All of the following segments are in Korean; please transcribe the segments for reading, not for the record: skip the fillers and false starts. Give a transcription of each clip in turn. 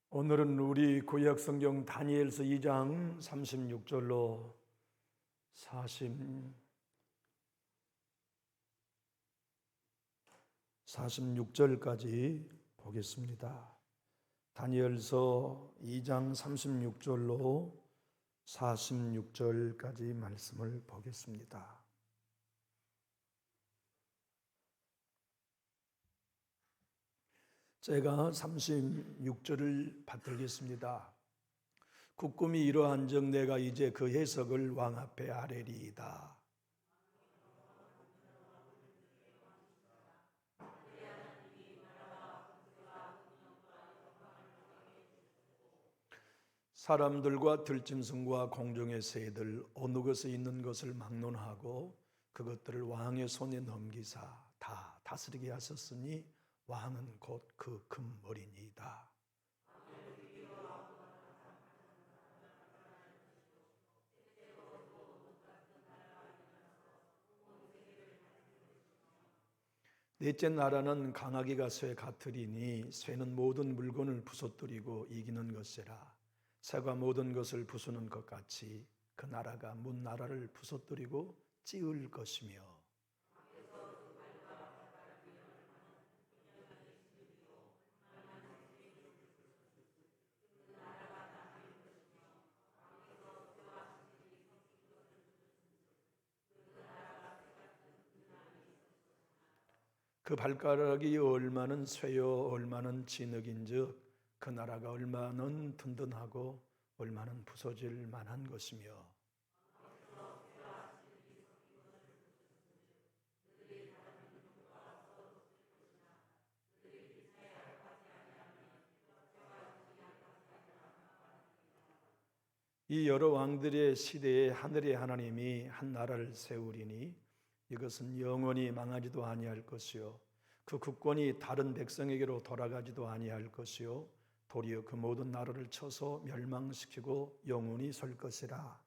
오늘은 우리 구약 성경 다니엘서 2장 36절로 46절까지 보겠습니다. 다니엘서 2장 36절로 46절까지 말씀을 보겠습니다. 제가 36절을 받들겠습니다. 국금이 이러한즉 내가 이제 그 해석을 왕 앞에 아뢰리이다. 사람들과 들짐승과 공중의 새들 어느 것에 있는 것을 막론하고 그것들을 왕의 손에 넘기사 다 다스리게 하셨으니 왕은 곧 그 금머리니이다. 넷째 나라는 강아기가 쇠 같으리니 쇠는 모든 물건을 부서뜨리고 이기는 것이라. 새가 모든 것을 부수는 것 같이 그 나라가 문 나라를 부서뜨리고 찌을 것이며 그 발가락이 얼마는 쇠요 얼마는 진흙인즉 그 나라가 얼마는 든든하고 얼마는 부서질 만한 것이며 이 여러 왕들의 시대에 하늘의 하나님이 한 나라를 세우리니 이것은 영원히 망하지도 아니할 것이요 그 국권이 다른 백성에게로 돌아가지도 아니할 것이요 도리어 그 모든 나라를 쳐서 멸망시키고 영원히 설 것이라.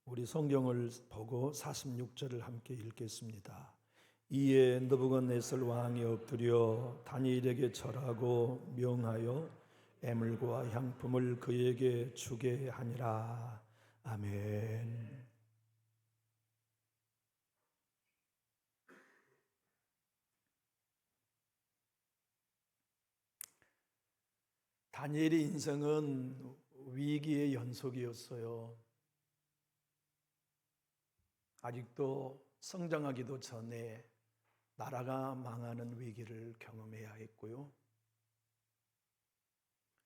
우리 성경을 보고 46절을 함께 읽겠습니다. 이에 느부갓네살 왕이 엎드려 다니엘에게 절하고 명하여 애물과 향품을 그에게 주게 하니라. 아멘. 다니엘의 인생은 위기의 연속이었어요. 아직도 성장하기도 전에 나라가 망하는 위기를 경험해야 했고요.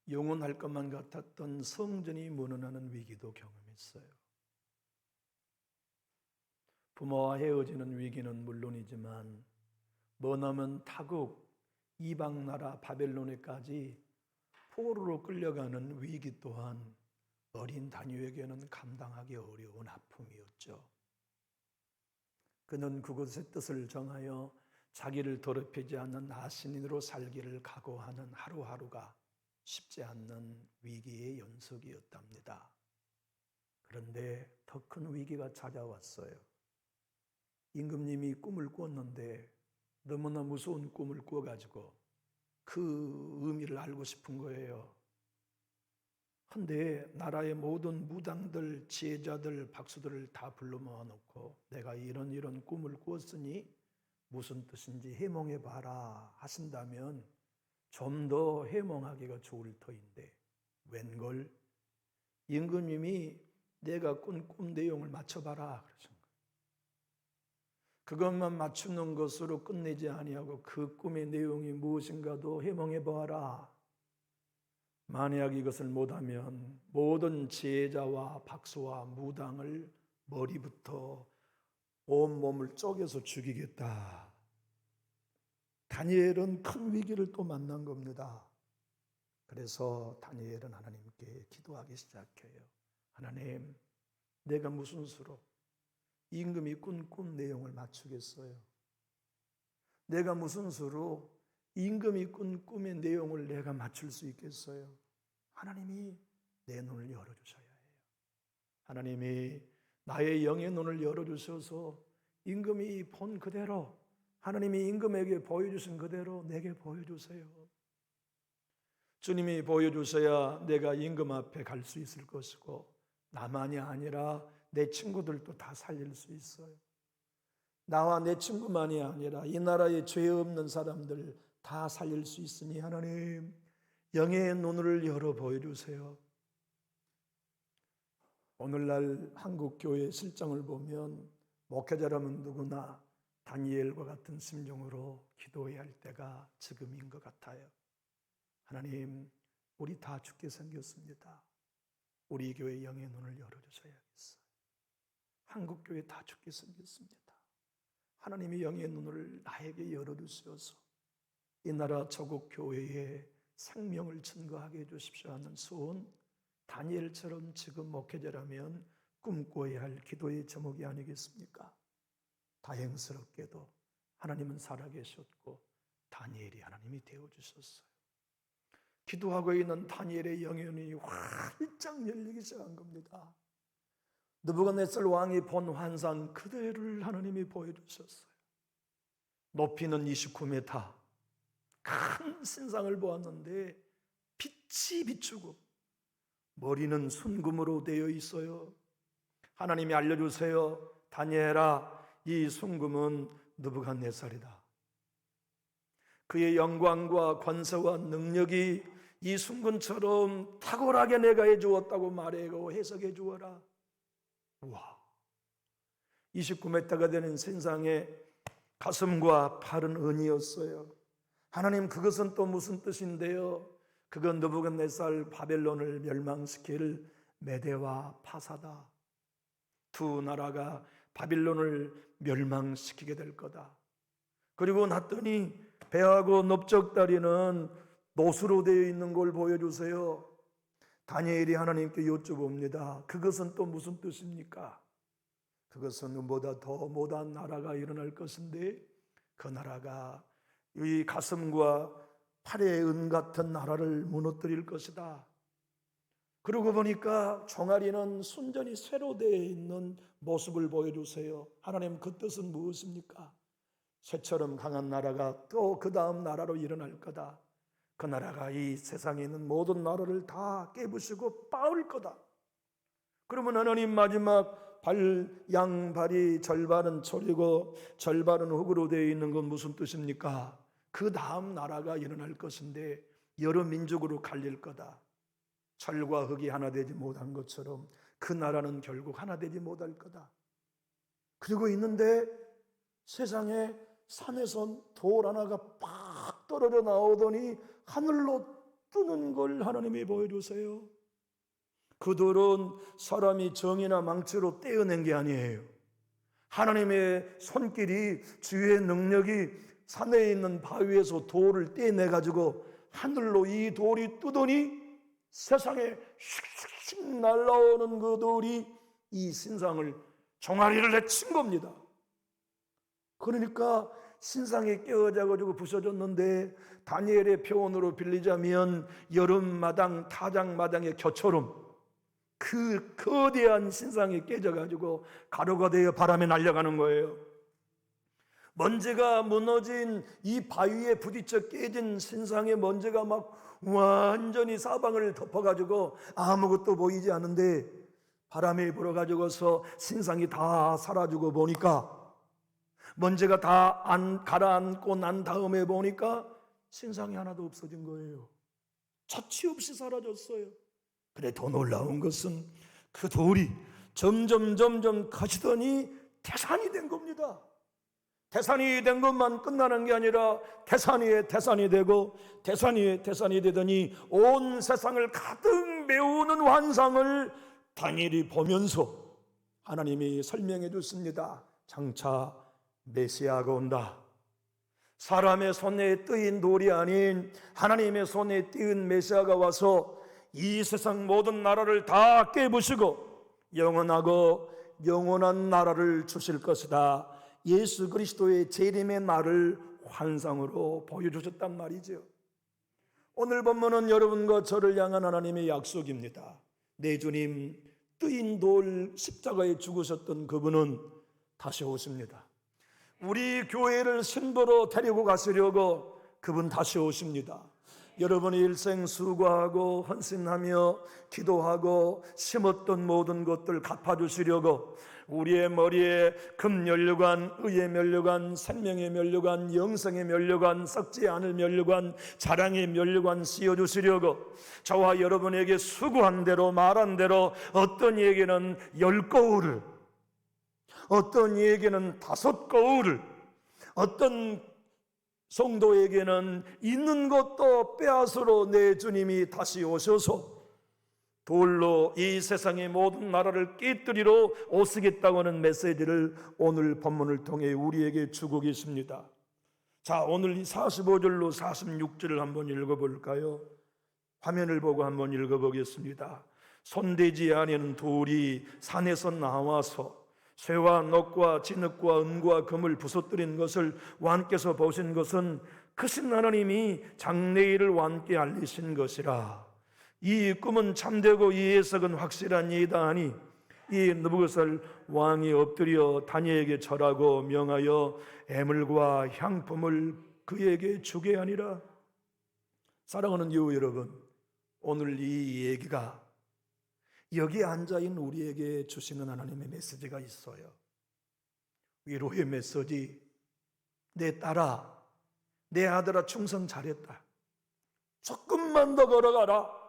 영원할 것만 같았던 성전이 무너나는 위기도 경험했어요. 부모와 헤어지는 위기는 물론이지만 머나먼 타국 이방 나라 바벨론에까지 포로로 끌려가는 위기 또한 어린 다니엘에게는 감당하기 어려운 아픔이었죠. 그는 그곳의 뜻을 정하여 자기를 더럽히지 않는 나신인으로 살기를 각오하는 하루하루가 쉽지 않는 위기의 연속이었답니다. 그런데 더 큰 위기가 찾아왔어요. 임금님이 꿈을 꾸었는데 너무나 무서운 꿈을 꾸어가지고 그 의미를 알고 싶은 거예요. 근데 나라의 모든 무당들, 지혜자들, 박수들을 다 불러 모아놓고 내가 이런 꿈을 꾸었으니 무슨 뜻인지 해몽해봐라 하신다면 좀 더 해몽하기가 좋을 터인데 웬걸 임금님이 내가 꾼 꿈 내용을 맞춰봐라 그러신 거예요. 그것만 맞추는 것으로 끝내지 아니하고 그 꿈의 내용이 무엇인가도 해몽해봐라. 만약 이것을 못하면 모든 지혜자와 박수와 무당을 머리부터 온몸을 쪼개서 죽이겠다. 다니엘은 큰 위기를 또 만난 겁니다. 그래서 다니엘은 하나님께 기도하기 시작해요. 하나님, 내가 무슨 수로 임금이 꾼 꿈 내용을 맞추겠어요? 내가 무슨 수로 임금이 꾼 꿈의 내용을 내가 맞출 수 있겠어요? 하나님이 내 눈을 열어주셔야 해요. 하나님이 나의 영의 눈을 열어주셔서 임금이 본 그대로, 하나님이 임금에게 보여주신 그대로 내게 보여주세요. 주님이 보여주셔야 내가 임금 앞에 갈 수 있을 것이고, 나만이 아니라 내 친구들도 다 살릴 수 있어요. 나와 내 친구만이 아니라 이 나라에 죄 없는 사람들 다 살릴 수 있으니 하나님, 영의 눈을 열어 보여주세요. 오늘날 한국교회 실정을 보면 목회자라면 누구나 다니엘과 같은 심정으로 기도해야 할 때가 지금인 것 같아요. 하나님, 우리 다 죽게 생겼습니다. 우리 교회 영의 눈을 열어주셔야겠어요. 한국교회 다 죽게 생겼습니다. 하나님이 영의 눈을 나에게 열어주셔서 이 나라 저국 교회에 생명을 증거하게 해주십시오 하는 소원, 다니엘처럼 지금 목회자라면 꿈꿔야 할 기도의 제목이 아니겠습니까? 다행스럽게도 하나님은 살아계셨고 다니엘이 하나님이 되어주셨어요. 기도하고 있는 다니엘의 영의 눈이 활짝 열리기 시작한 겁니다. 느부갓네살 왕이 본 환상 그대로를 하나님이 보여주셨어요. 높이는 29m, 큰 신상을 보았는데 빛이 비추고 머리는 순금으로 되어 있어요. 하나님이 알려주세요. 다니엘아, 이 순금은 느부갓네살이다. 그의 영광과 권세와 능력이 이 순금처럼 탁월하게 내가 해주었다고 말하고 해석해 주어라. 우와, 29m가 되는 신상의 가슴과 팔은 은이었어요. 하나님, 그것은 또 무슨 뜻인데요? 그건 느부갓네살 바벨론을 멸망시킬 메대와 파사다. 두 나라가 바빌론을 멸망시키게 될 거다. 그리고 났더니 배하고 넓적다리는 노수로 되어 있는 걸 보여주세요. 다니엘이 하나님께 여쭤봅니다. 그것은 또 무슨 뜻입니까? 그것은 보다 더 못한 나라가 일어날 것인데 그 나라가 이 가슴과 팔의 은 같은 나라를 무너뜨릴 것이다. 그러고 보니까 종아리는 순전히 쇠로 되어 있는 모습을 보여주세요. 하나님, 그 뜻은 무엇입니까? 쇠처럼 강한 나라가 또 그 다음 나라로 일어날 거다. 그 나라가 이 세상에 있는 모든 나라를 다 깨부수고 빻을 거다. 그러면 하나님, 마지막 양발이 절반은 철이고 절반은 흙으로 되어 있는 건 무슨 뜻입니까? 그 다음 나라가 일어날 것인데 여러 민족으로 갈릴 거다. 철과 흙이 하나 되지 못한 것처럼 그 나라는 결국 하나 되지 못할 거다. 그리고 있는데 세상에 산에서 돌 하나가 팍 떨어져 나오더니 하늘로 뜨는 걸 하나님이 보여주세요. 그 돌은 사람이 정이나 망치로 떼어낸 게 아니에요. 하나님의 손길이, 주의 능력이 산에 있는 바위에서 돌을 떼내가지고 하늘로 이 돌이 뜨더니 세상에 슉슉슉 날아오는 그 돌이 이 신상을 종아리를 내친 겁니다. 그러니까 신상이 깨어져가지고 부서졌는데 다니엘의 표현으로 빌리자면 여름마당, 타작마당의 겨처럼 그 거대한 신상이 깨져가지고 가루가 되어 바람에 날아가는 거예요. 먼지가 무너진 이 바위에 부딪혀 깨진 신상의 먼지가 막 완전히 사방을 덮어가지고 아무것도 보이지 않는데 바람이 불어가지고서 신상이 다 사라지고 보니까 먼지가 다 가라앉고 난 다음에 보니까 신상이 하나도 없어진 거예요. 자취 없이 사라졌어요. 그래, 더 놀라운 것은 그 돌이 점점 커지더니 태산이 된 겁니다. 태산이 된 것만 끝나는 게 아니라 태산 위에 태산이 되고 태산 위에 태산이 되더니 온 세상을 가득 메우는 환상을 다니엘이 보면서 하나님이 설명해 줬습니다. 장차 메시아가 온다. 사람의 손에 뜨인 돌이 아닌 하나님의 손에 띄은 메시아가 와서 이 세상 모든 나라를 다 깨부시고 영원하고 영원한 나라를 주실 것이다. 예수 그리스도의 재림의 날을 환상으로 보여주셨단 말이죠. 오늘 본문은 여러분과 저를 향한 하나님의 약속입니다. 내 주님, 뜨인 돌 십자가에 죽으셨던 그분은 다시 오십니다. 우리 교회를 신부로 데리고 가시려고 그분 다시 오십니다. 여러분의 일생 수고하고 헌신하며 기도하고 심었던 모든 것들 갚아주시려고 우리의 머리에 금면류관, 의의 면류관, 생명의 면류관, 영생의 면류관, 썩지 않을 면류관, 자랑의 면류관 씌워주시려고 저와 여러분에게 수고한 대로 말한 대로 어떤 이에게는 10거울을, 어떤 이에게는 5거울을, 어떤 성도에게는 있는 것도 빼앗으러 내 주님이 다시 오셔서 돌로 이 세상의 모든 나라를 깨뜨리러 오시겠다고 하는 메시지를 오늘 본문을 통해 우리에게 주고 계십니다. 자, 오늘 45절로 46절을 한번 읽어볼까요? 화면을 보고 한번 읽어보겠습니다. 손대지 아니하는 돌이 산에서 나와서 쇠와 녹과 진흙과 은과 금을 부서뜨린 것을 왕께서 보신 것은 크신 하나님이 장래일을 왕께 알리신 것이라. 이 꿈은 참되고 이 해석은 확실한 이다 하니 이 느부갓네살 왕이 엎드려 다니엘에게 절하고 명하여 애물과 향품을 그에게 주게 하니라. 사랑하는 유 여러분, 오늘 이 얘기가 여기 앉아있는 우리에게 주시는 하나님의 메시지가 있어요. 위로의 메시지. 내 딸아, 내 아들아, 충성 잘했다. 조금만 더 걸어가라.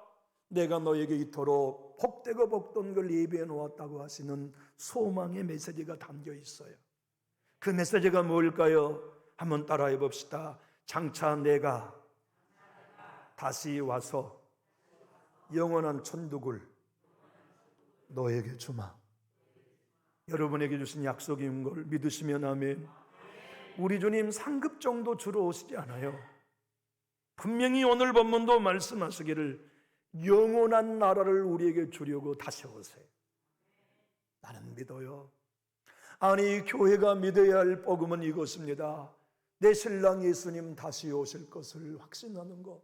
내가 너에게 이토록 복되고 복된 걸 예비해 놓았다고 하시는 소망의 메시지가 담겨 있어요. 그 메시지가 뭘까요? 한번 따라해 봅시다. 장차 내가 다시 와서 영원한 천국을 너에게 주마. 여러분에게 주신 약속인 걸 믿으시면 아멘. 우리 주님 상급 정도 주러 오시지 않아요. 분명히 오늘 본문도 말씀하시기를 영원한 나라를 우리에게 주려고 다시 오세요. 나는 믿어요. 아니, 교회가 믿어야 할 복음은 이것입니다. 내 신랑 예수님 다시 오실 것을 확신하는 것.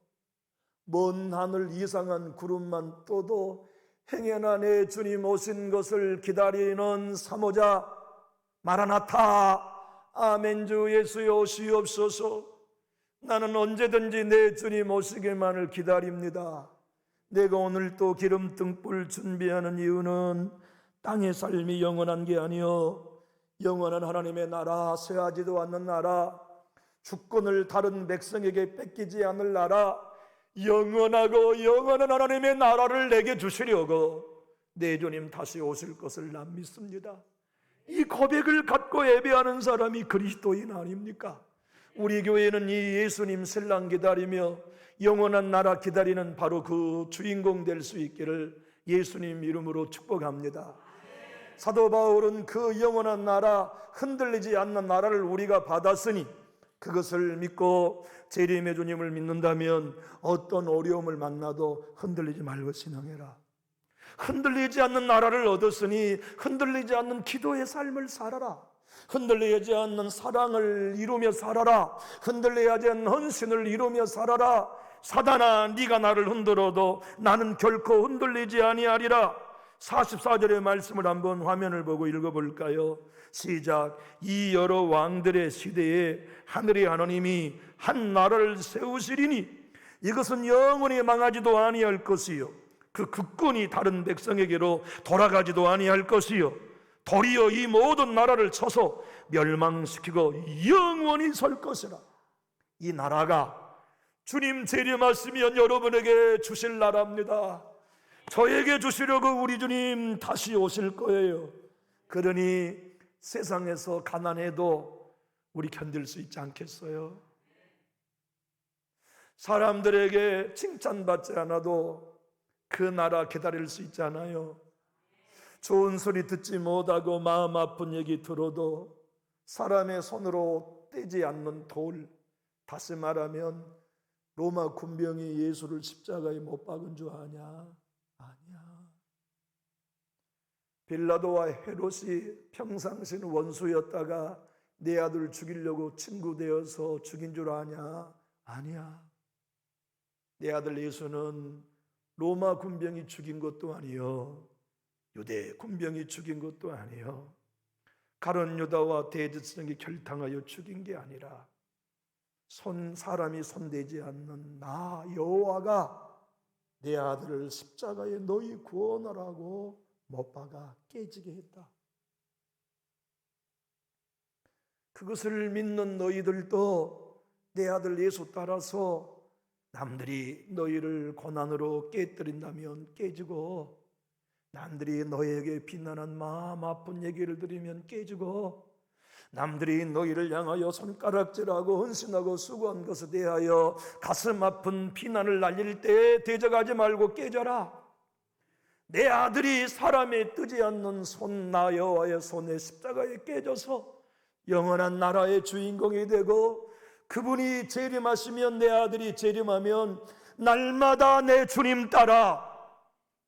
먼 하늘 이상한 구름만 떠도 행여나 내 주님 오신 것을 기다리는 사모자 마라나타, 아멘. 주 예수여 오시옵소서. 나는 언제든지 내 주님 오시기만을 기다립니다. 내가 오늘 또 기름 등불 준비하는 이유는 땅의 삶이 영원한 게 아니요, 영원한 하나님의 나라, 쇠하지도 않는 나라, 주권을 다른 백성에게 뺏기지 않을 나라, 영원하고 영원한 하나님의 나라를 내게 주시려고 내 주님 다시 오실 것을 난 믿습니다. 이 고백을 갖고 예배하는 사람이 그리스도인 아닙니까? 우리 교회는 이 예수님 신랑 기다리며 영원한 나라 기다리는 바로 그 주인공 될 수 있기를 예수님 이름으로 축복합니다. 사도 바울은 그 영원한 나라, 흔들리지 않는 나라를 우리가 받았으니 그것을 믿고 재림의 주님을 믿는다면 어떤 어려움을 만나도 흔들리지 말고 신앙해라. 흔들리지 않는 나라를 얻었으니 흔들리지 않는 기도의 삶을 살아라. 흔들리지 않는 사랑을 이루며 살아라. 흔들리지 않는 헌신을 이루며 살아라. 사단아, 네가 나를 흔들어도 나는 결코 흔들리지 아니하리라. 44절의 말씀을 한번 화면을 보고 읽어볼까요? 시작. 이 여러 왕들의 시대에 하늘의 하나님이 한 나라를 세우시리니 이것은 영원히 망하지도 아니할 것이요, 그 국권이 다른 백성에게로 돌아가지도 아니할 것이요, 도리어 이 모든 나라를 쳐서 멸망시키고 영원히 설 것이라. 이 나라가 주님 재림하시면 여러분에게 주실 나라입니다. 저에게 주시려고 우리 주님 다시 오실 거예요. 그러니 세상에서 가난해도 우리 견딜 수 있지 않겠어요? 사람들에게 칭찬받지 않아도 그 나라 기다릴 수 있잖아요. 좋은 소리 듣지 못하고 마음 아픈 얘기 들어도 사람의 손으로 떼지 않는 돌, 다시 말하면 로마 군병이 예수를 십자가에 못 박은 줄 아냐? 아니야. 빌라도와 헤롯이 평상시는 원수였다가 내 아들 죽이려고 친구 되어서 죽인 줄 아냐? 아니야. 내 아들 예수는 로마 군병이 죽인 것도 아니요, 유대 군병이 죽인 것도 아니요, 가룟 유다와 대제사장이 결탕하여 죽인 게 아니라 사람이 손대지 않는 나 여호와가 내 아들을 십자가에 너희 구원하라고 못 박아 깨지게 했다. 그것을 믿는 너희들도 내 아들 예수 따라서 남들이 너희를 고난으로 깨뜨린다면 깨지고, 남들이 너에게 비난한 마음 아픈 얘기를 들으면 깨지고, 남들이 너희를 향하여 손가락질하고 헌신하고 수고한 것에 대하여 가슴 아픈 비난을 날릴 때 대적하지 말고 깨져라. 내 아들이 사람의 뜨지 않는 손 나 여호와의 손에 십자가에 깨져서 영원한 나라의 주인공이 되고, 그분이 재림하시면 내 아들이 재림하면 날마다 내 주님 따라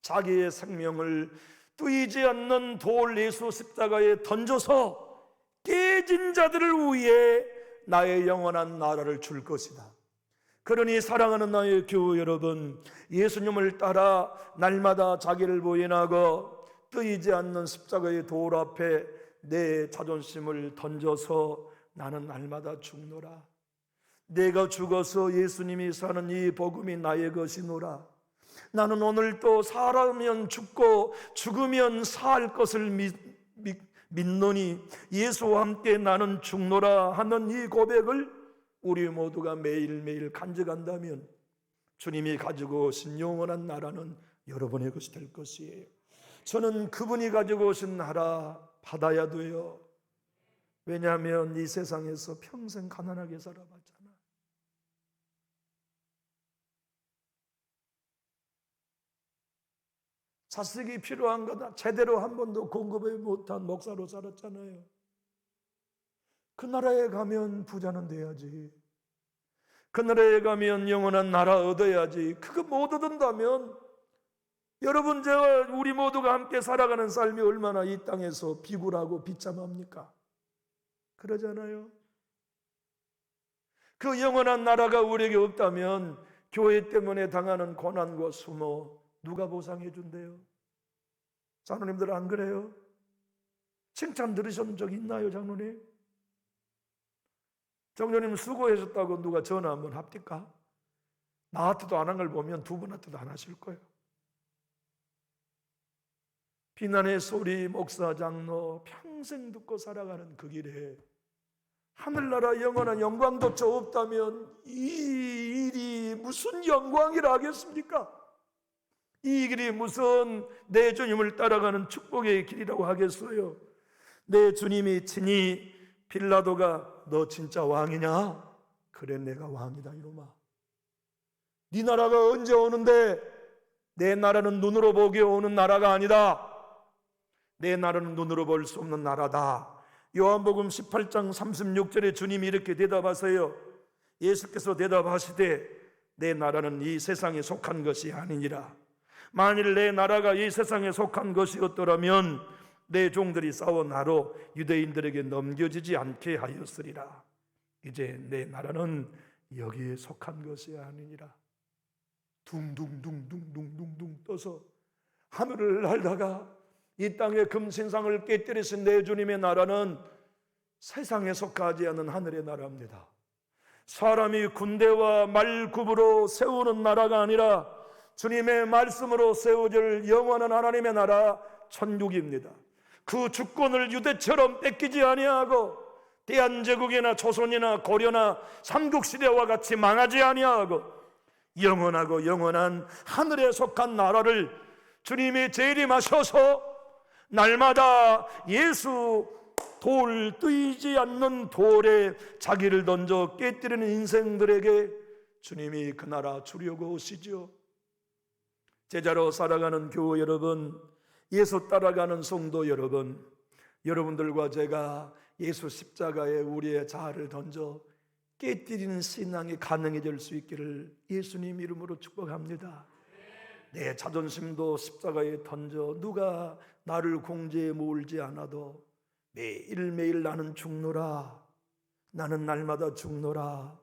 자기의 생명을 뜨이지 않는 돌 예수 십자가에 던져서 깨진 자들을 위해 나의 영원한 나라를 줄 것이다. 그러니 사랑하는 나의 교우 여러분, 예수님을 따라 날마다 자기를 부인하고 뜨이지 않는 십자가의 돌 앞에 내 자존심을 던져서 나는 날마다 죽노라. 내가 죽어서 예수님이 사는 이 복음이 나의 것이노라. 나는 오늘도 살아면 죽고 죽으면 살 것을 믿노니 예수와 함께 나는 죽노라 하는 이 고백을 우리 모두가 매일매일 간직한다면 주님이 가지고 오신 영원한 나라는 여러분의 것이 될 것이에요. 저는 그분이 가지고 오신 나라 받아야 돼요. 왜냐하면 이 세상에서 평생 가난하게 살아봤잖아. 자식이 필요한 거다 제대로 한 번도 공급을 못한 목사로 살았잖아요. 그 나라에 가면 부자는 돼야지. 그 나라에 가면 영원한 나라 얻어야지. 그거 못 얻는다면 여러분, 우리 모두가 함께 살아가는 삶이 얼마나 이 땅에서 비굴하고 비참합니까? 그러잖아요. 그 영원한 나라가 우리에게 없다면 교회 때문에 당하는 고난과 수모 누가 보상해 준대요? 장로님들 안 그래요? 칭찬 들으신 적 있나요, 장로님? 장로님 수고하셨다고 누가 전화 한번 합니까? 나한테도 안 한 걸 보면 두 분한테도 안 하실 거예요. 비난의 소리 목사 장로 평생 듣고 살아가는 그 길에 하늘나라 영원한 영광조차 없다면 이 일이 무슨 영광이라 하겠습니까? 이 길이 무슨 내 주님을 따라가는 축복의 길이라고 하겠어요? 내 주님이 친히 빌라도가 너 진짜 왕이냐? 그래 내가 왕이다 이놈아. 네 나라가 언제 오는데? 내 나라는 눈으로 보기에 오는 나라가 아니다. 내 나라는 눈으로 볼 수 없는 나라다. 요한복음 18장 36절에 주님이 이렇게 대답하세요. 예수께서 대답하시되 내 나라는 이 세상에 속한 것이 아니니라. 만일 내 나라가 이 세상에 속한 것이었더라면 내 종들이 싸워 나로 유대인들에게 넘겨지지 않게 하였으리라. 이제 내 나라는 여기에 속한 것이 아니니라. 둥둥둥둥둥둥둥 떠서 하늘을 날다가 이 땅의 금신상을 깨뜨리신 내 주님의 나라는 세상에 속하지 않은 하늘의 나라입니다. 사람이 군대와 말굽으로 세우는 나라가 아니라 주님의 말씀으로 세워질 영원한 하나님의 나라 천국입니다. 그 주권을 유대처럼 뺏기지 아니하고 대한제국이나 조선이나 고려나 삼국시대와 같이 망하지 아니하고 영원하고 영원한 하늘에 속한 나라를 주님이 재림하셔서 날마다 예수 돌 뜨이지 않는 돌에 자기를 던져 깨뜨리는 인생들에게 주님이 그 나라 주려고 오시죠. 제자로 살아가는 교우 여러분, 예수 따라가는 성도 여러분, 여러분들과 제가 예수 십자가에 우리의 자아를 던져 깨뜨리는 신앙이 가능해질 수 있기를 예수님 이름으로 축복합니다. 내 자존심도 십자가에 던져 누가 나를 공제에 몰지 않아도 매일매일 나는 죽노라. 나는 날마다 죽노라.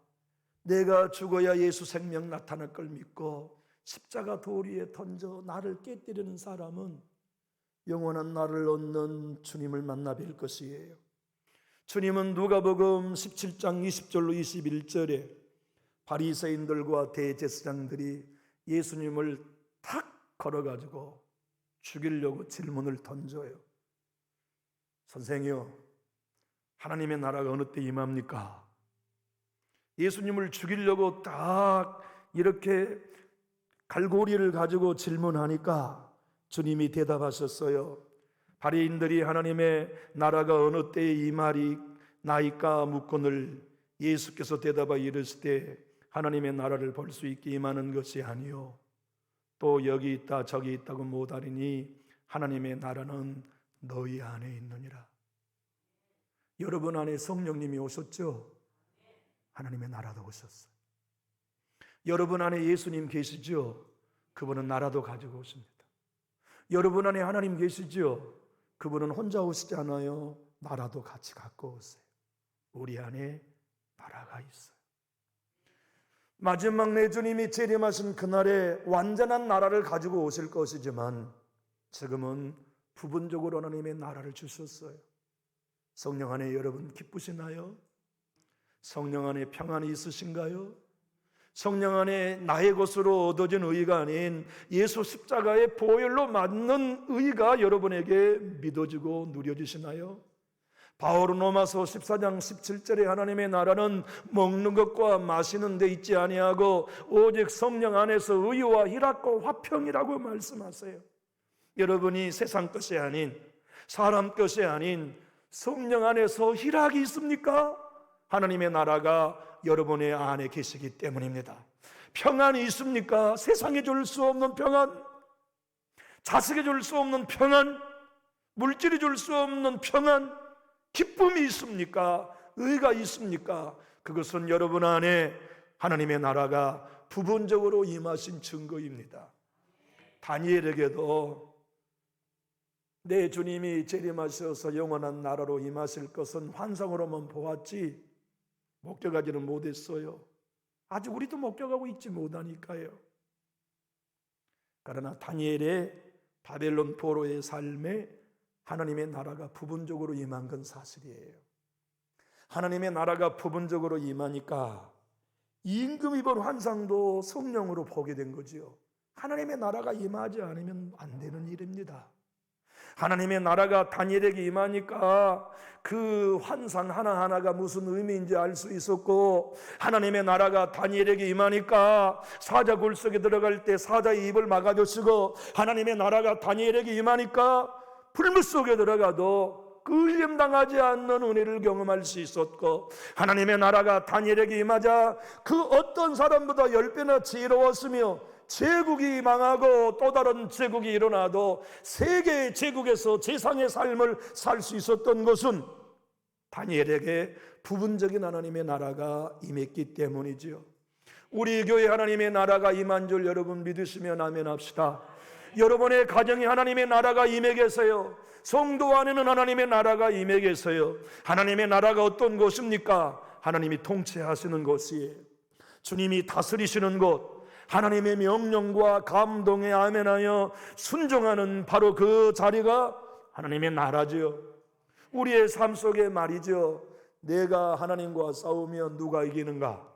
내가 죽어야 예수 생명 나타날 걸 믿고 십자가 돌 위에 던져 나를 깨뜨리는 사람은 영원한 나를 얻는 주님을 만나 뵐 것이에요. 주님은 누가복음 17장 20절로 21절에 바리새인들과 대제사장들이 예수님을 탁 걸어가지고 죽이려고 질문을 던져요. 선생이요, 하나님의 나라가 어느 때 임합니까? 예수님을 죽이려고 딱 이렇게 갈고리를 가지고 질문하니까 주님이 대답하셨어요. 바리새인들이 하나님의 나라가 어느 때에 임하리나이까 묻거늘 예수께서 대답하여 이르시되 하나님의 나라를 볼 수 있게 임하는 것이 아니요 또 여기 있다 저기 있다고 못하리니 하나님의 나라는 너희 안에 있느니라. 여러분 안에 성령님이 오셨죠? 하나님의 나라도 오셨어요. 여러분 안에 예수님 계시죠? 그분은 나라도 가지고 오십니다. 여러분 안에 하나님 계시죠? 그분은 혼자 오시지 않아요. 나라도 같이 갖고 오세요. 우리 안에 나라가 있어요. 마지막 내 주님이 재림하신 그날에 완전한 나라를 가지고 오실 것이지만 지금은 부분적으로 하나님의 나라를 주셨어요. 성령 안에 여러분 기쁘시나요? 성령 안에 평안이 있으신가요? 성령 안에 나의 것으로 얻어진 의가 아닌 예수 십자가의 보혈로 맞는 의가 여러분에게 믿어지고 누려지시나요? 바울은 로마서 14장 17절에 하나님의 나라는 먹는 것과 마시는 데 있지 아니하고 오직 성령 안에서 의와 희락과 화평이라고 말씀하세요. 여러분이 세상 것이 아닌 사람 것이 아닌 성령 안에서 희락이 있습니까? 하나님의 나라가 여러분의 안에 계시기 때문입니다. 평안이 있습니까? 세상에 줄 수 없는 평안, 자식에 줄 수 없는 평안, 물질이 줄 수 없는 평안, 기쁨이 있습니까? 의가 있습니까? 그것은 여러분 안에 하나님의 나라가 부분적으로 임하신 증거입니다. 다니엘에게도 내 주님이 재림하셔서 영원한 나라로 임하실 것은 환상으로만 보았지 목격하지는 못했어요. 아직 우리도 목격하고 있지 못하니까요. 그러나 다니엘의 바벨론 포로의 삶에 하나님의 나라가 부분적으로 임한 건 사실이에요. 하나님의 나라가 부분적으로 임하니까 임금이 본 환상도 성령으로 보게 된 거지요. 하나님의 나라가 임하지 않으면 안 되는 일입니다. 하나님의 나라가 다니엘에게 임하니까 그 환상 하나하나가 무슨 의미인지 알 수 있었고, 하나님의 나라가 다니엘에게 임하니까 사자 굴 속에 들어갈 때 사자의 입을 막아주시고, 하나님의 나라가 다니엘에게 임하니까 불물 속에 들어가도 끌림당하지 않는 은혜를 경험할 수 있었고, 하나님의 나라가 다니엘에게 임하자 그 어떤 사람보다 10배나 지혜로웠으며 제국이 망하고 또 다른 제국이 일어나도 세계의 제국에서 세상의 삶을 살 수 있었던 것은 다니엘에게 부분적인 하나님의 나라가 임했기 때문이지요. 우리 교회 하나님의 나라가 임한 줄 여러분 믿으시면 아멘합시다. 여러분의 가정에 하나님의 나라가 임해 계세요. 성도 안에는 하나님의 나라가 임해 계세요. 하나님의 나라가 어떤 곳입니까? 하나님이 통치하시는 곳이에요. 주님이 다스리시는 곳, 하나님의 명령과 감동에 아멘하여 순종하는 바로 그 자리가 하나님의 나라죠. 우리의 삶 속에 말이죠, 내가 하나님과 싸우면 누가 이기는가?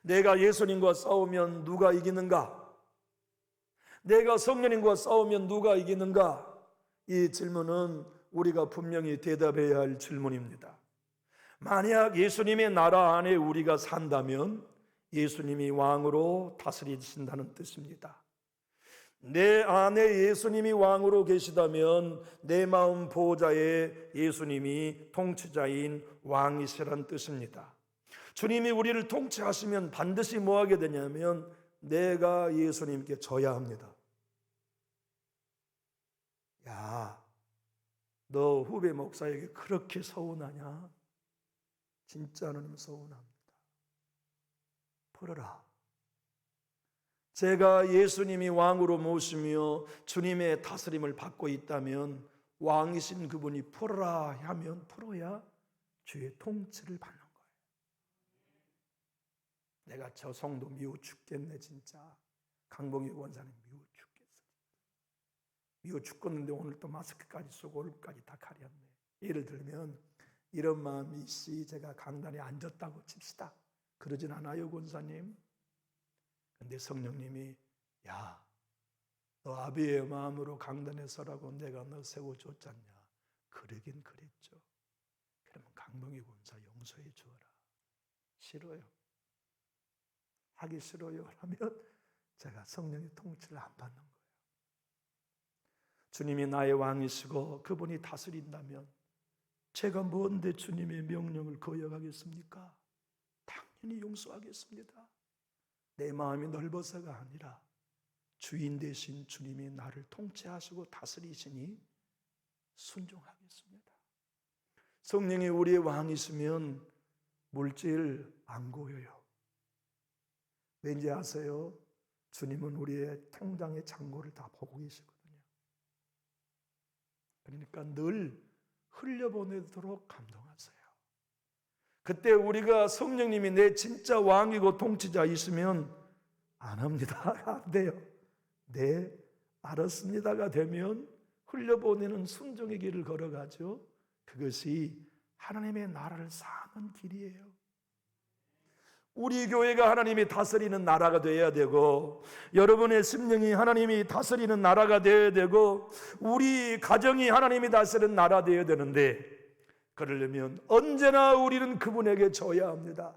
내가 예수님과 싸우면 누가 이기는가? 내가 성령님과 싸우면 누가 이기는가? 이 질문은 우리가 분명히 대답해야 할 질문입니다. 만약 예수님의 나라 안에 우리가 산다면 예수님이 왕으로 다스리신다는 뜻입니다. 내 안에 예수님이 왕으로 계시다면 내 마음 보호자에 예수님이 통치자인 왕이시란 뜻입니다. 주님이 우리를 통치하시면 반드시 뭐 하게 되냐면 내가 예수님께 져야 합니다. 야, 너 후배 목사에게 그렇게 서운하냐? 진짜 하나님 서운합니다. 풀어라. 제가 예수님이 왕으로 모시며 주님의 다스림을 받고 있다면 왕이신 그분이 풀어라 하면 풀어야 주의 통치를 받는 거예요. 내가 저 성도 미워 죽겠네 진짜. 강봉희 원사님 미워 죽겠어. 미워 죽겠는데 오늘 또 마스크까지 쓰고 얼굴까지 다 가렸네. 예를 들면 이런 마음이 있이 제가 강단에 앉았다고 칩시다. 그러진 않아요 권사님. 근데 성령님이 야, 너 아비의 마음으로 강단에 서라고 내가 너 세워줬잖냐. 그러긴 그랬죠. 그러면 강봉희 권사 용서해 주어라. 싫어요. 하기 싫어요 하면 제가 성령의 통치를 안 받는 거예요. 주님이 나의 왕이시고 그분이 다스린다면 제가 뭔데 주님의 명령을 거역하겠습니까? 당연히 용서하겠습니다. 내 마음이 넓어서가 아니라 주인 되신 주님이 나를 통치하시고 다스리시니 순종하겠습니다. 성령이 우리의 왕이시면 물질 안 고여요. 왠지 아세요? 주님은 우리의 통장의 잔고를 다 보고 계시거든요. 그러니까 늘 흘려보내도록 감동하세요. 그때 우리가 성령님이 내 진짜 왕이고 통치자이시면 안 합니다. 안 돼요. 네, 알았습니다가 되면 흘려보내는 순종의 길을 걸어가죠. 그것이 하나님의 나라를 사는 길이에요. 우리 교회가 하나님이 다스리는 나라가 되어야 되고, 여러분의 심령이 하나님이 다스리는 나라가 되어야 되고, 우리 가정이 하나님이 다스리는 나라 되어야 되는데, 그러려면 언제나 우리는 그분에게 져야 합니다.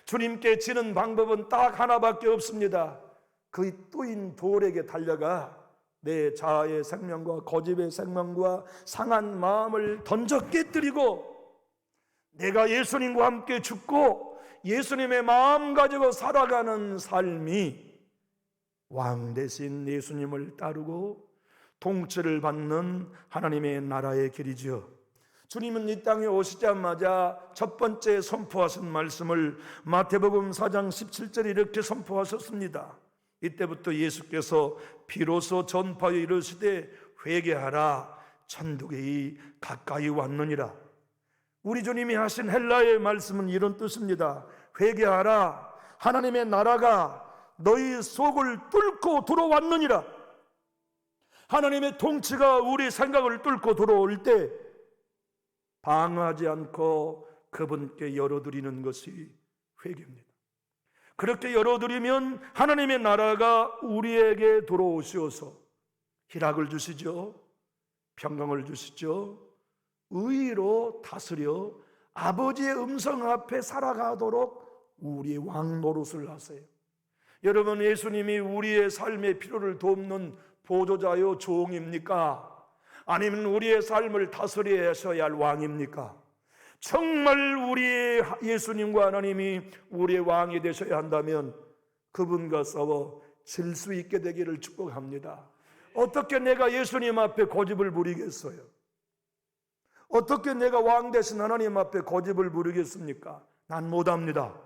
주님께 지는 방법은 딱 하나밖에 없습니다. 그 또인 돌에게 달려가 내 자아의 생명과 고집의 생명과 상한 마음을 던져 깨뜨리고, 내가 예수님과 함께 죽고 예수님의 마음 가지고 살아가는 삶이 왕 대신 예수님을 따르고 통치를 받는 하나님의 나라의 길이죠. 주님은 이 땅에 오시자마자 첫 번째 선포하신 말씀을 마태복음 4장 17절에 이렇게 선포하셨습니다. 이때부터 예수께서 비로소 전파에 이르시되 회개하라, 천국이 가까이 왔느니라. 우리 주님이 하신 헬라의 말씀은 이런 뜻입니다. 회개하라, 하나님의 나라가 너희 속을 뚫고 들어왔느니라. 하나님의 통치가 우리 생각을 뚫고 들어올 때 방어하지 않고 그분께 열어드리는 것이 회개입니다. 그렇게 열어드리면 하나님의 나라가 우리에게 들어오시어서 희락을 주시죠. 평강을 주시죠. 의로 다스려 아버지의 음성 앞에 살아가도록 우리의 왕 노릇을 하세요. 여러분, 예수님이 우리의 삶의 필요를 돕는 보조자요 종입니까? 아니면 우리의 삶을 다스려야 할 왕입니까? 정말 우리의 예수님과 하나님이 우리의 왕이 되셔야 한다면 그분과 싸워 질 수 있게 되기를 축복합니다. 어떻게 내가 예수님 앞에 고집을 부리겠어요? 어떻게 내가 왕 되신 하나님 앞에 고집을 부리겠습니까? 난 못합니다.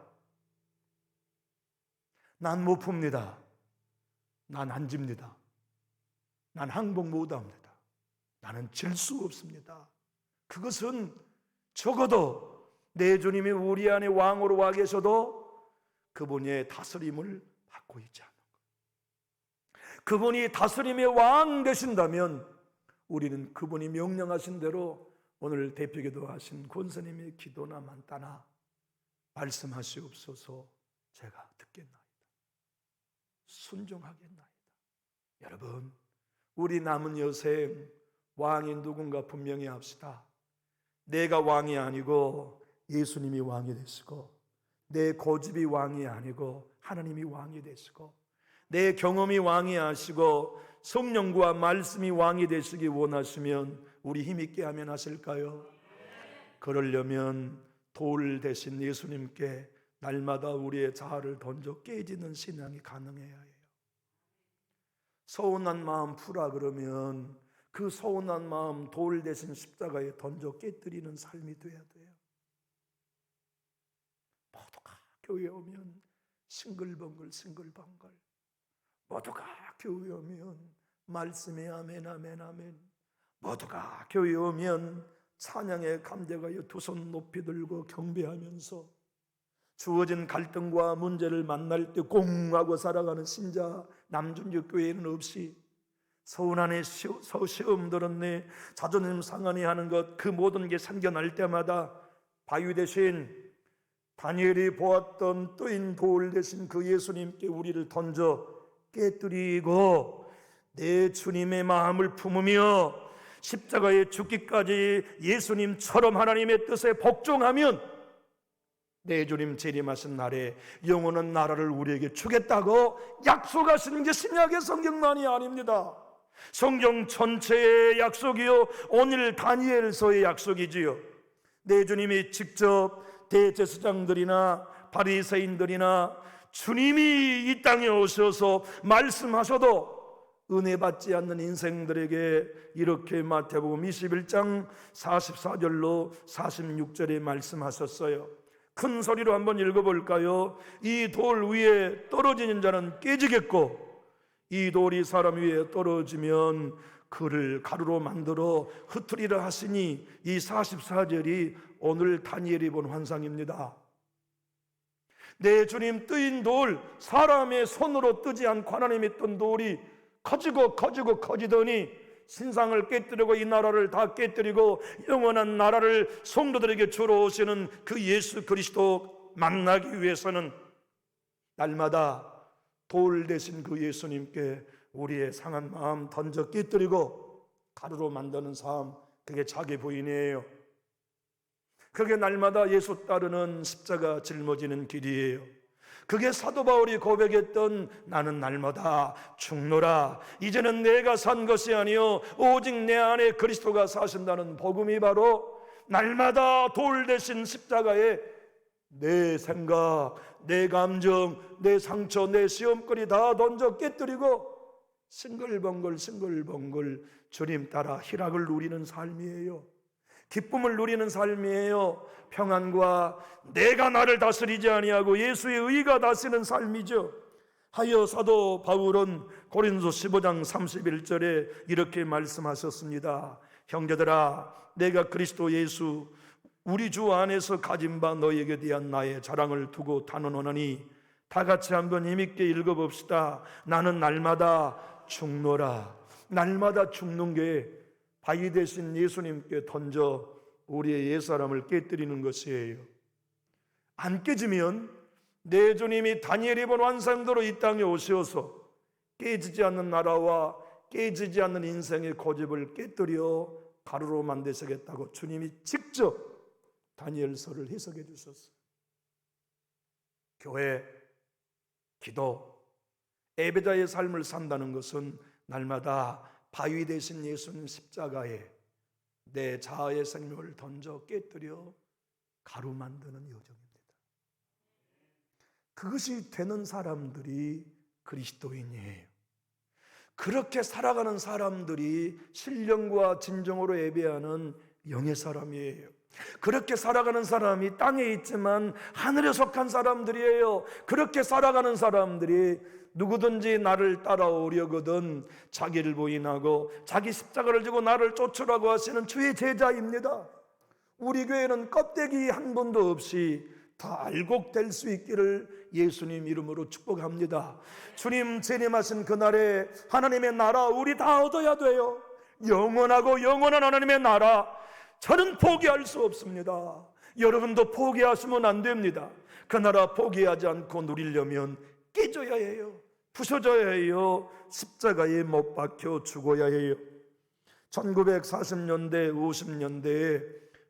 난 못 풉니다. 난 안 집니다. 난 항복 못합니다. 나는 질 수 없습니다. 그것은 적어도 내 주님이 우리 안에 왕으로 와 계셔도 그분의 다스림을 받고 있지 않는 거예요. 그분이 다스림의 왕 되신다면 우리는 그분이 명령하신 대로 오늘 대표기도 하신 권사님의 기도나 만따나 말씀하시옵소서 제가 듣겠나이다. 순종하겠나이다. 여러분, 우리 남은 여생 왕이 누군가 분명히 합시다. 내가 왕이 아니고 예수님이 왕이 되시고, 내 고집이 왕이 아니고 하나님이 왕이 되시고, 내 경험이 왕이 하시고 성령과 말씀이 왕이 되시기 원하시면 우리 힘있게 하면 하실까요? 그러려면 돌 대신 예수님께 날마다 우리의 자아를 던져 깨지는 신앙이 가능해야 해요. 서운한 마음 푸라 그러면 그 서운한 마음 돌 대신 십자가에 던져 깨뜨리는 삶이 돼야 돼요. 모두가 교회 오면 싱글벙글 모두가 교회 오면 말씀에 아멘 아멘 아멘, 모두가 교회 오면 찬양에 감격하여 두 손 높이 들고 경배하면서 주어진 갈등과 문제를 만날 때 공하고 살아가는 신자 남준교 교회는 없이 서운하네, 시험 들었네, 자존심 상하네 하는 것, 그 모든 게 생겨날 때마다 바위 대신 다니엘이 보았던 뜨인 돌 대신 그 예수님께 우리를 던져 깨뜨리고 내 주님의 마음을 품으며 십자가에 죽기까지 예수님처럼 하나님의 뜻에 복종하면 내 주님 재림하신 날에 영원한 나라를 우리에게 주겠다고 약속하시는 게 신약의 성경만이 아닙니다. 성경 전체의 약속이요, 오늘 다니엘서의 약속이지요. 내 주님이 직접 대제사장들이나 바리새인들이나 주님이 이 땅에 오셔서 말씀하셔도 은혜 받지 않는 인생들에게 이렇게 마태복음 21장 44절로 46절에 말씀하셨어요. 큰 소리로 한번 읽어볼까요? 이 돌 위에 떨어지는 자는 깨지겠고 이 돌이 사람 위에 떨어지면 그를 가루로 만들어 흩으리라 하시니, 이 44절이 오늘 다니엘이 본 환상입니다. 내 주님 뜨인 돌, 사람의 손으로 뜨지 않고 하나님이 뜬 돌이 커지더니 신상을 깨뜨리고 이 나라를 다 깨뜨리고 영원한 나라를 성도들에게 주러 오시는 그 예수 그리스도 만나기 위해서는 날마다 돌 대신 그 예수님께 우리의 상한 마음 던져 깨뜨리고 가루로 만드는 삶, 그게 자기 부인이에요. 그게 날마다 예수 따르는 십자가 짊어지는 길이에요. 그게 사도 바울이 고백했던 나는 날마다 죽노라, 이제는 내가 산 것이 아니요 오직 내 안에 그리스도가 사신다는 복음이 바로 날마다 돌 대신 십자가에 내 생각, 내 감정, 내 상처, 내 시험거리 다 던져 깨뜨리고 싱글벙글 주님 따라 희락을 누리는 삶이에요. 기쁨을 누리는 삶이에요. 평안과 내가 나를 다스리지 아니하고 예수의 의가 다스리는 삶이죠. 하여 사도 바울은 고린도 15장 31절에 이렇게 말씀하셨습니다. 형제들아, 내가 그리스도 예수 우리 주 안에서 가진 바 너에게 대한 나의 자랑을 두고 단언하노니, 다 같이 한번 힘있게 읽어봅시다. 나는 날마다 죽노라. 날마다 죽는 게 바위 대신 예수님께 던져 우리의 옛사람을 깨뜨리는 것이에요. 안 깨지면 내 주님이 다니엘이 본 환상대로 이 땅에 오셔서 깨지지 않는 나라와 깨지지 않는 인생의 고집을 깨뜨려 가루로 만드시겠다고 주님이 직접 다니엘서를 해석해 주셨어요. 교회, 기도, 예배자의 삶을 산다는 것은 날마다 바위 대신 예수님 십자가에 내 자아의 생명을 던져 깨뜨려 가루 만드는 여정입니다. 그것이 되는 사람들이 그리스도인이에요. 그렇게 살아가는 사람들이 신령과 진정으로 예배하는 영의 사람이에요. 그렇게 살아가는 사람이 땅에 있지만 하늘에 속한 사람들이에요. 그렇게 살아가는 사람들이 누구든지 나를 따라오려거든 자기를 부인하고 자기 십자가를 지고 나를 쫓으라고 하시는 주의 제자입니다. 우리 교회는 껍데기 한 번도 없이 다 알곡될 수 있기를 예수님 이름으로 축복합니다. 주님 재림하신 그날에 하나님의 나라 우리 다 얻어야 돼요. 영원하고 영원한 하나님의 나라, 저는 포기할 수 없습니다. 여러분도 포기하시면 안 됩니다. 그 나라 포기하지 않고 누리려면 깨져야 해요. 부서져야 해요. 십자가에 못 박혀 죽어야 해요. 1940년대 50년대에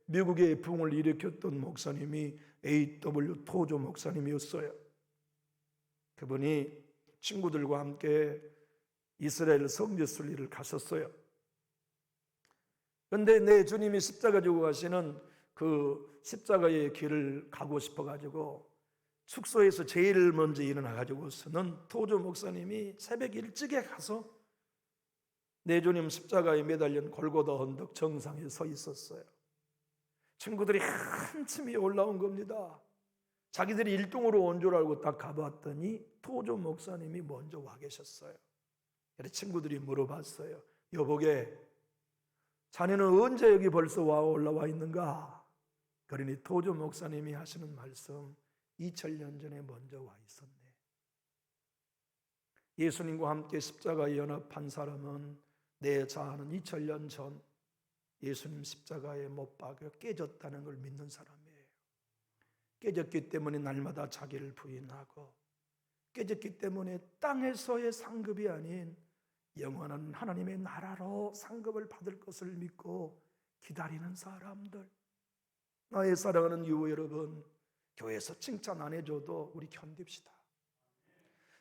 미국의 붕을 일으켰던 목사님이 A.W. 토조 목사님이었어요. 그분이 친구들과 함께 이스라엘 성지 순례를 갔었어요. 그런데 내 주님이 십자가 지고 가시는 그 십자가의 길을 가고 싶어가지고 숙소에서 제일 먼저 일어나가지고서는 토조 목사님이 새벽 일찍에 가서 내 주님 십자가에 매달린 골고다 언덕 정상에 서 있었어요. 친구들이 한참이 올라온 겁니다. 자기들이 일동으로 온 줄 알고 딱 가봤더니 토조 목사님이 먼저 와 계셨어요. 그래서 친구들이 물어봤어요. 여보게, 자네는 언제 여기 벌써 올라와 있는가? 그러니 도조 목사님이 하시는 말씀, 2000년 전에 먼저 와 있었네. 예수님과 함께 십자가에 연합한 사람은 내 자아는 2000년 전 예수님 십자가에 못 박혀 깨졌다는 걸 믿는 사람이에요. 깨졌기 때문에 날마다 자기를 부인하고, 깨졌기 때문에 땅에서의 상급이 아닌 영원한 하나님의 나라로 상급을 받을 것을 믿고 기다리는 사람들. 나의 사랑하는 유호 여러분, 교회에서 칭찬 안 해줘도 우리 견딥시다.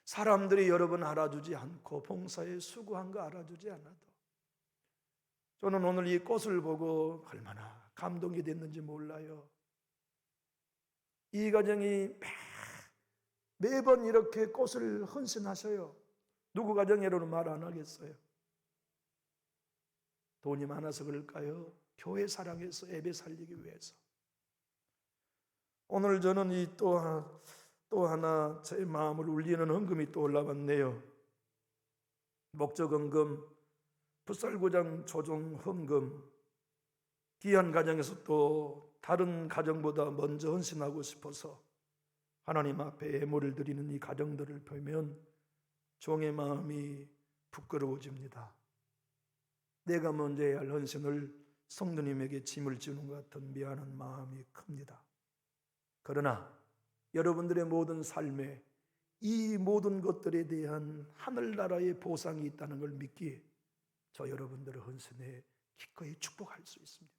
사람들이 여러분 알아주지 않고 봉사에 수고한 거 알아주지 않아도, 저는 오늘 이 꽃을 보고 얼마나 감동이 됐는지 몰라요. 이 가정이 매번 이렇게 꽃을 헌신하셔요. 누구 가정이라는 말 안 하겠어요. 돈이 많아서 그럴까요? 교회 사랑해서 예배 살리기 위해서. 오늘 저는 이 또 하나 제 마음을 울리는 헌금이 또 올라왔네요. 목적 헌금, 풋살구장 조정 헌금. 귀한 가정에서 또 다른 가정보다 먼저 헌신하고 싶어서 하나님 앞에 예물을 드리는 이 가정들을 보면 종의 마음이 부끄러워집니다. 내가 먼저 해야 할 헌신을 성도님에게 짐을 지는 것 같은 미안한 마음이 큽니다. 그러나 여러분들의 모든 삶에 이 모든 것들에 대한 하늘나라의 보상이 있다는 걸 믿기에 저 여러분들의 헌신에 기꺼이 축복할 수 있습니다.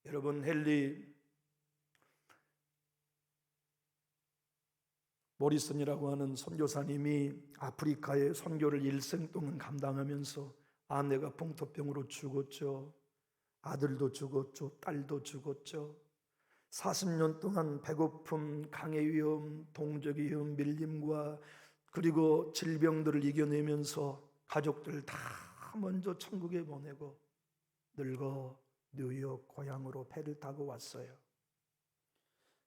여러분, 헨리 모리슨이라고 하는 선교사님이 아프리카의 선교를 일생 동안 감당하면서 아내가 풍토병으로 죽었죠. 아들도 죽었죠. 딸도 죽었죠. 40년 동안 배고픔, 강의 위험, 동족의 위험, 밀림과 그리고 질병들을 이겨내면서 가족들 다 먼저 천국에 보내고 늙어 뉴욕 고향으로 배를 타고 왔어요.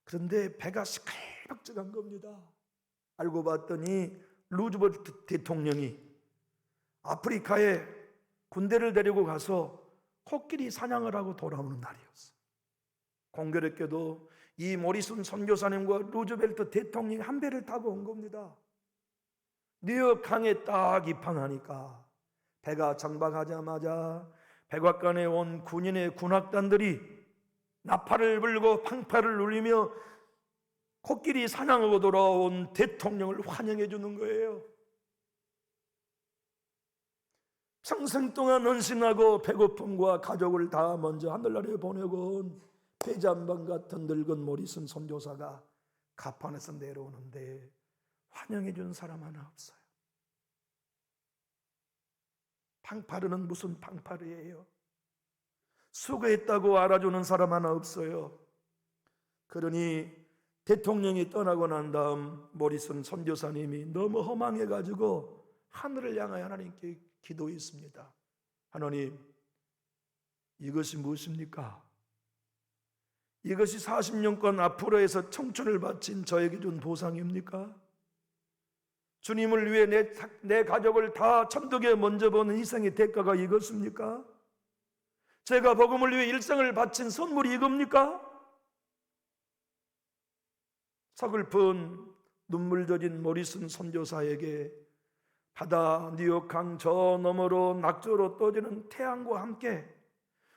그런데 배가 시끌벅적한 겁니다. 알고 봤더니 루즈벨트 대통령이 아프리카에 군대를 데리고 가서 코끼리 사냥을 하고 돌아오는 날이었어요. 공교롭게도 이 모리슨 선교사님과 루즈벨트 대통령이 한 배를 타고 온 겁니다. 뉴욕 강에 딱 입항하니까 배가 정박하자마자 백악관에 온 군인의 군악단들이 나팔을 불고 팡파를 울리며 코끼리 사냥하고 돌아온 대통령을 환영해 주는 거예요. 평생 동안 헌신하고 배고픔과 가족을 다 먼저 하늘나라에 보내고 온 배잔반 같은 늙은 모리슨 선교사가 가판에서 내려오는데 환영해 준 사람 하나 없어요. 팡파르는 무슨 팡파르예요? 수고했다고 알아주는 사람 하나 없어요. 그러니 대통령이 떠나고 난 다음 모리슨 선교사님이 너무 허망해가지고 하늘을 향하여 하나님께 기도했습니다. 하나님, 이것이 무엇입니까? 이것이 40년간 앞으로에서 청춘을 바친 저에게 준 보상입니까? 주님을 위해 내 가족을 다 천국에 먼저 보는 희생의 대가가 이것입니까? 제가 복음을 위해 일생을 바친 선물이 이겁니까? 서글픈 눈물 젖은 모리슨 선교사에게 바다 뉴욕 강 저 너머로 낙조로 떠지는 태양과 함께,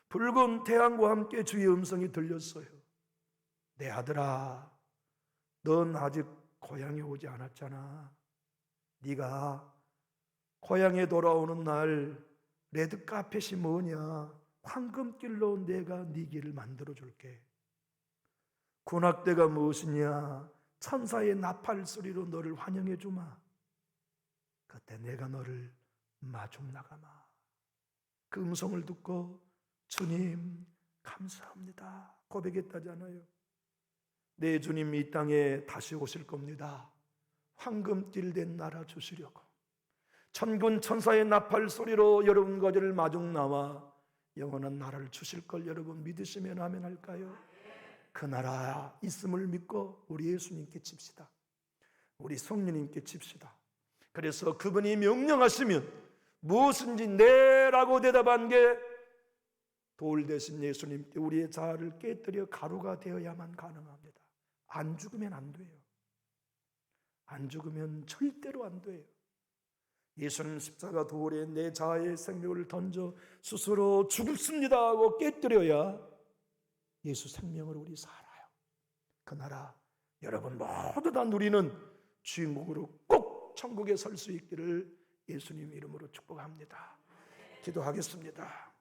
붉은 태양과 함께 주의 음성이 들렸어요. 내 아들아, 넌 아직 고향에 오지 않았잖아. 네가 고향에 돌아오는 날 레드카펫이 뭐냐? 황금길로 내가 네 길을 만들어 줄게. 군악대가 무엇이냐? 천사의 나팔 소리로 너를 환영해 주마. 그때 내가 너를 마중 나가마. 그 음성을 듣고 주님 감사합니다 고백했다잖아요. 내 주님 이 땅에 다시 오실 겁니다. 황금길 된 나라 주시려고 천군 천사의 나팔 소리로 여러분 거리를 마중 나와 영원한 나라를 주실 걸 여러분 믿으시면 아멘 할까요? 그 나라 있음을 믿고 우리 예수님께 칩시다. 우리 성령님께 칩시다. 그래서 그분이 명령하시면 무엇인지 네라고 대답한 게 돌 대신 예수님께 우리의 자아를 깨뜨려 가루가 되어야만 가능합니다. 안 죽으면 안 돼요. 안 죽으면 절대로 안 돼요. 예수님 십자가 돌에 내 자아의 생명을 던져 스스로 죽습니다 하고 깨뜨려야 예수 생명을 우리 살아요. 그 나라 여러분 모두 다 누리는 주인공으로 꼭 천국에 설 수 있기를 예수님 이름으로 축복합니다. 기도하겠습니다.